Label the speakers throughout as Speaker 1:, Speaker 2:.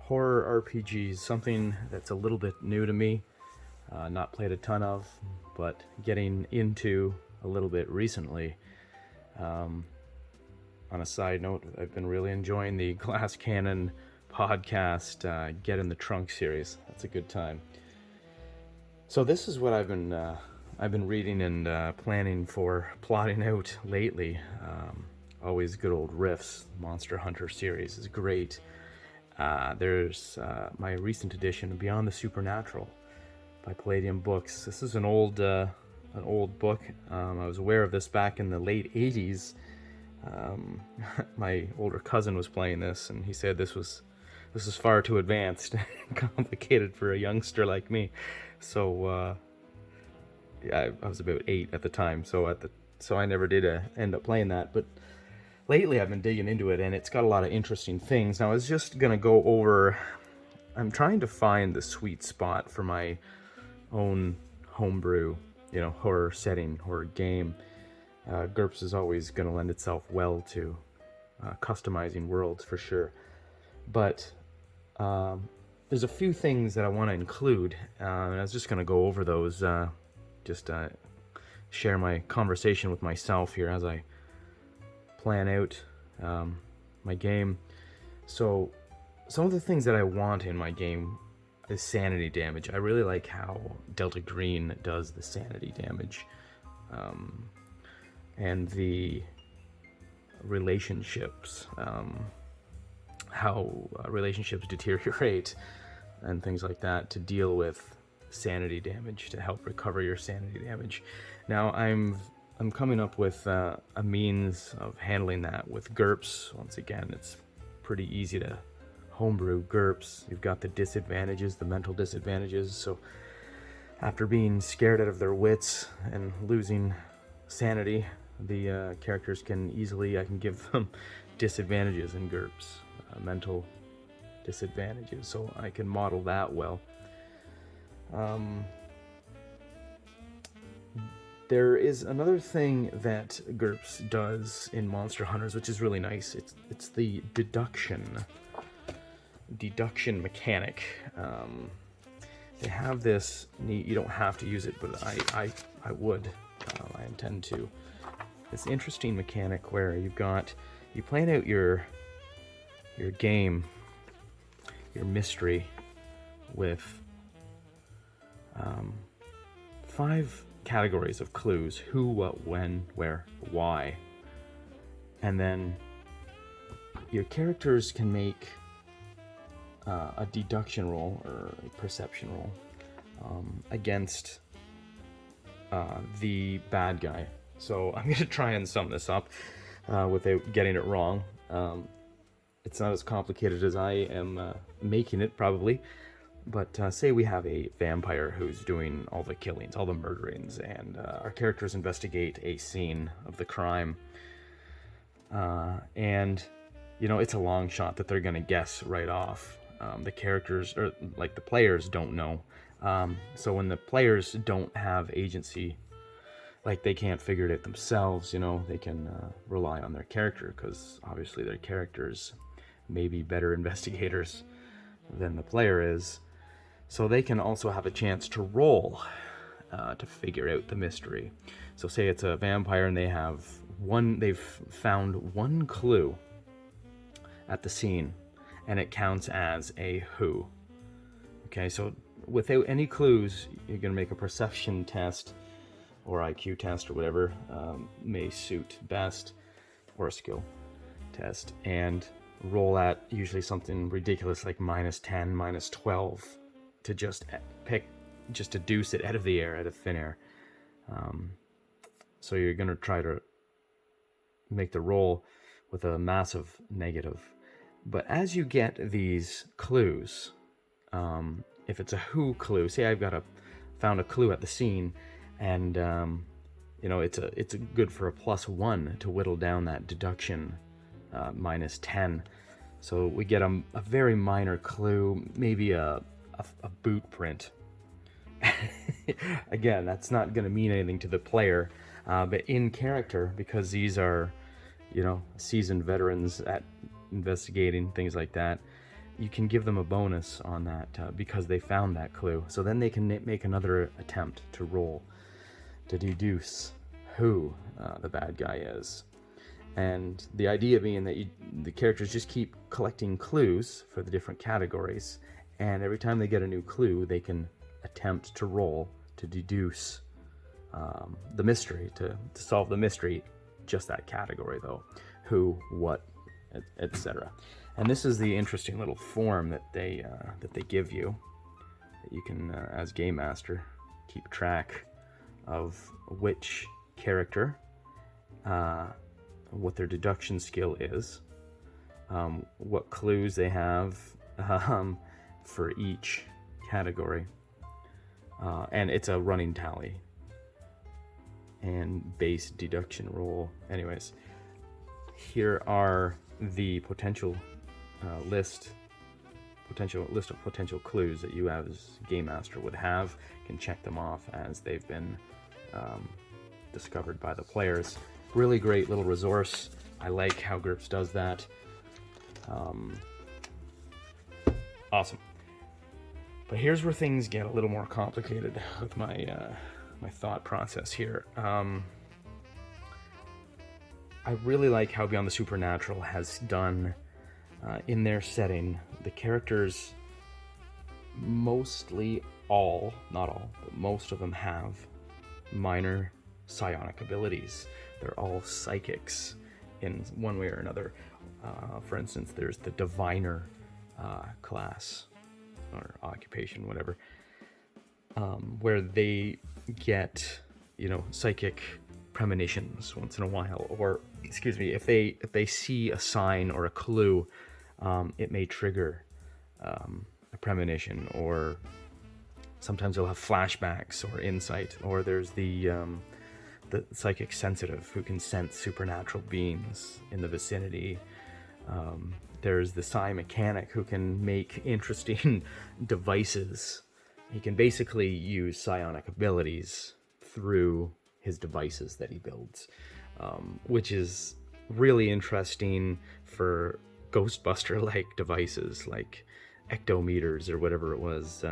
Speaker 1: Horror RPGs, something that's a little bit new to me, not played a ton of, but getting into a little bit recently. On a side note, I've been really enjoying the Glass Cannon podcast, Get in the Trunk series. That's a good time. So this is what I've been reading and planning for plotting out lately. Always good old riffs. Monster Hunter series is great. There's my recent edition, Beyond the Supernatural, by Palladium Books. This is an old book. I was aware of this back in the late '80s. My older cousin was playing this, and he said this was far too advanced and complicated for a youngster like me. So yeah, I was about 8 at the time, so I never did end up playing that. But lately I've been digging into it, and it's got a lot of interesting things. Now I was just gonna go over. I'm trying to find the sweet spot for my own homebrew, horror setting, horror game. GURPS is always going to lend itself well to customizing worlds for sure. But there's a few things that I want to include, and I was just going to go over those, share my conversation with myself here as I plan out my game. So some of the things that I want in my game is sanity damage. I really like how Delta Green does the sanity damage. And the relationships, how relationships deteriorate and things like that, to deal with sanity damage, to help recover your sanity damage. Now I'm coming up with a means of handling that with GURPS. Once again, it's pretty easy to homebrew GURPS. You've got the disadvantages, the mental disadvantages. So after being scared out of their wits and losing sanity, the characters I can give them disadvantages in GURPS, mental disadvantages, so I can model that well. There is another thing that GURPS does in Monster Hunters, which is really nice. It's the deduction mechanic. They have this neat, you don't have to use it, but I would. I intend to. This interesting mechanic where you plan out your game, your mystery, with 5 categories of clues: who, what, when, where, why. And then your characters can make a deduction roll or a perception roll against the bad guy. So I'm going to try and sum this up without getting it wrong. It's not as complicated as I am making it, probably. But say we have a vampire who's doing all the killings, all the murderings, and our characters investigate a scene of the crime. And, it's a long shot that they're going to guess right off. The characters, or like the players, don't know. So when the players don't have agency, like they can't figure it out themselves, they can rely on their character, because obviously their characters may be better investigators than the player is. So they can also have a chance to roll to figure out the mystery. So say it's a vampire and they've found one clue at the scene, and it counts as a who. Okay, so without any clues, you're going to make a perception test or IQ test or whatever may suit best, or a skill test, and roll at usually something ridiculous like -10, -12 to just deduce it out of the air, out of thin air. So you're going to try to make the roll with a massive negative. But as you get these clues, if it's a who clue, say I've found a clue at the scene, and it's good for a +1 to whittle down that deduction -10. So we get a very minor clue, maybe a boot print. Again, that's not going to mean anything to the player, but in character, because these are seasoned veterans at investigating things like that, you can give them a bonus on that because they found that clue. So then they can make another attempt to roll to deduce who the bad guy is. And the idea being that the characters just keep collecting clues for the different categories, and every time they get a new clue, they can attempt to roll to deduce the mystery, to solve the mystery, just that category though, who, what, etc. And this is the interesting little form that they give you, that you can, as game master, keep track of which character, what their deduction skill is, what clues they have for each category, and it's a running tally and base deduction roll. Anyways, here are the potential list of potential clues that you as game master would have. You can check them off as they've been discovered by the players. Really great little resource. I like how GURPS does that. Awesome. But here's where things get a little more complicated with my my thought process here. I really like how Beyond the Supernatural has done in their setting. The characters, mostly all, not all, but most of them have minor psionic abilities. They're all psychics in one way or another. For instance, there's the diviner class or occupation, whatever, where they get, psychic premonitions once in a while, or excuse me, if they see a sign or a clue, it may trigger a premonition, or sometimes they'll have flashbacks or insight. Or there's the psychic sensitive who can sense supernatural beings in the vicinity. There's the psi mechanic who can make interesting devices. He can basically use psionic abilities through his devices that he builds, which is really interesting for Ghostbuster-like devices like ectometers or whatever it was,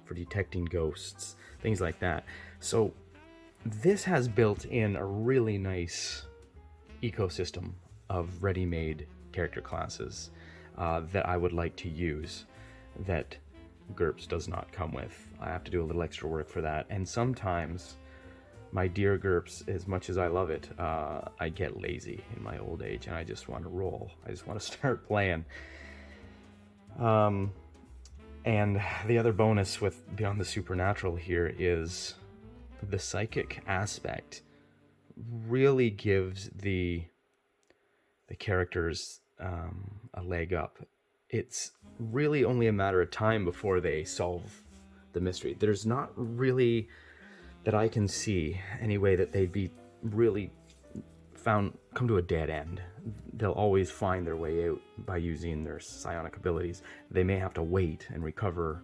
Speaker 1: for detecting ghosts, things like that. So this has built in a really nice ecosystem of ready-made character classes that I would like to use, that GURPS does not come with. I have to do a little extra work for that, and sometimes, my dear GURPS, as much as I love it, I get lazy in my old age and I just want to roll. I just want to start playing. And the other bonus with Beyond the Supernatural here is the psychic aspect really gives the characters a leg up. It's really only a matter of time before they solve the mystery. There's not really, that I can see, any way that they'd be really come to a dead end. They'll always find their way out by using their psionic abilities. They may have to wait and recover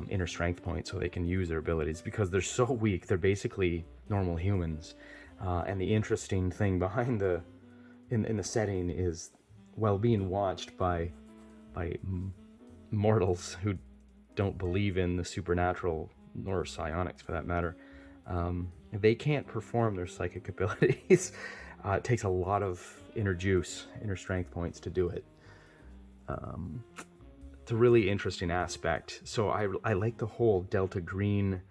Speaker 1: inner strength points so they can use their abilities, because they're so weak. They're basically normal humans. And the interesting thing behind in the setting is, while being watched by mortals who don't believe in the supernatural, nor psionics for that matter, they can't perform their psychic abilities. It takes a lot of inner strength points to do it. It's a really interesting aspect. So I like the whole Delta Green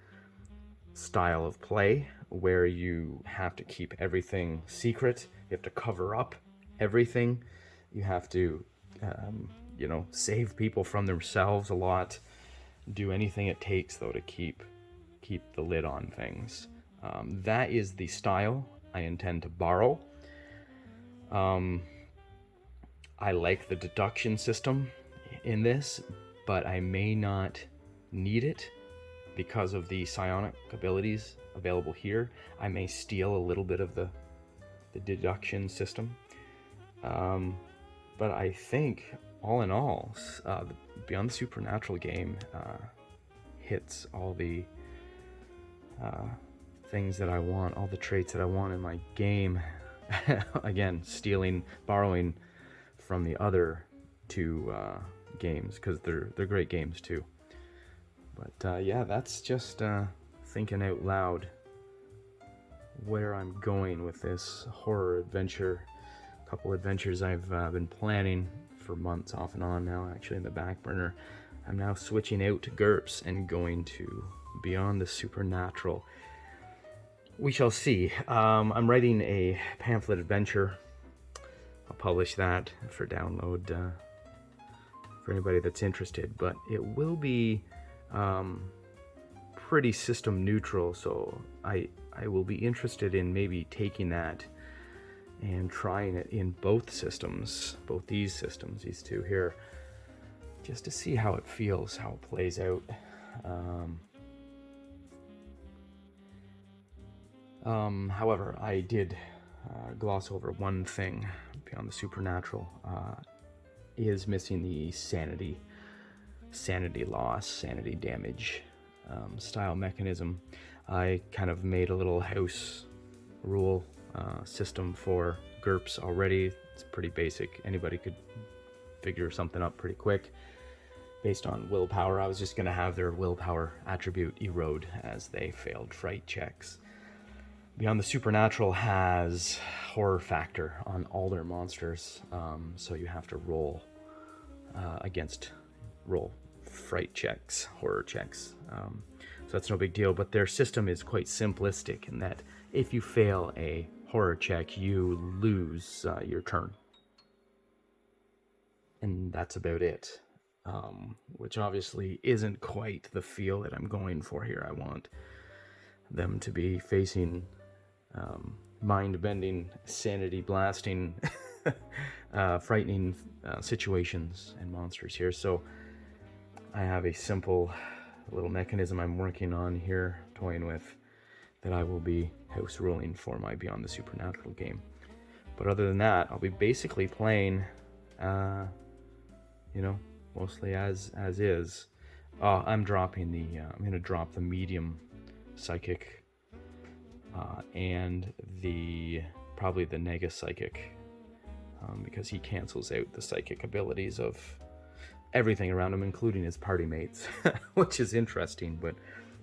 Speaker 1: style of play, where you have to keep everything secret. You have to cover up everything. You have to, save people from themselves a lot. Do anything it takes, though, to keep the lid on things. That is the style I intend to borrow. I like the deduction system in this, but I may not need it because of the psionic abilities available here. I may steal a little bit of the deduction system. But I think, all in all, the Beyond the Supernatural game hits all the things that I want, all the traits that I want in my game. Again, borrowing from the other two games, because they're great games too. But yeah, that's just thinking out loud where I'm going with this horror adventure. A couple adventures I've been planning for months off and on now, actually in the back burner. I'm now switching out to GURPS and going to Beyond the Supernatural. We shall see. I'm writing a pamphlet adventure. I'll publish that for download for anybody that's interested, but it will be pretty system neutral, so I will be interested in maybe taking that and trying it in both systems, both these systems, these two here, just to see how it feels, how it plays out. However, I did gloss over one thing. Beyond the Supernatural is missing the sanity loss, sanity damage style mechanism. I kind of made a little house rule system for GURPS already. It's pretty basic. Anybody could figure something up pretty quick based on willpower. I was just going to have their willpower attribute erode as they failed fright checks. Beyond the Supernatural has horror factor on all their monsters, so you have to roll fright checks, horror checks. So that's no big deal, but their system is quite simplistic in that if you fail a horror check, you lose your turn. And that's about it, which obviously isn't quite the feel that I'm going for here. I want them to be facing mind-bending, sanity-blasting, frightening situations and monsters here. So I have a simple little mechanism I'm working on here, toying with, that I will be house ruling for my Beyond the Supernatural game. But other than that, I'll be basically playing, mostly as is. I'm dropping I'm going to drop the medium psychic and probably the nega psychic, because he cancels out the psychic abilities of everything around him, including his party mates, which is interesting, but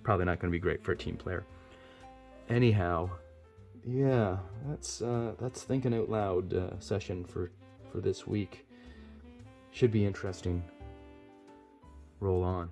Speaker 1: probably not going to be great for a team player. Anyhow, yeah, that's thinking out loud session for this week. Should be interesting. Roll on.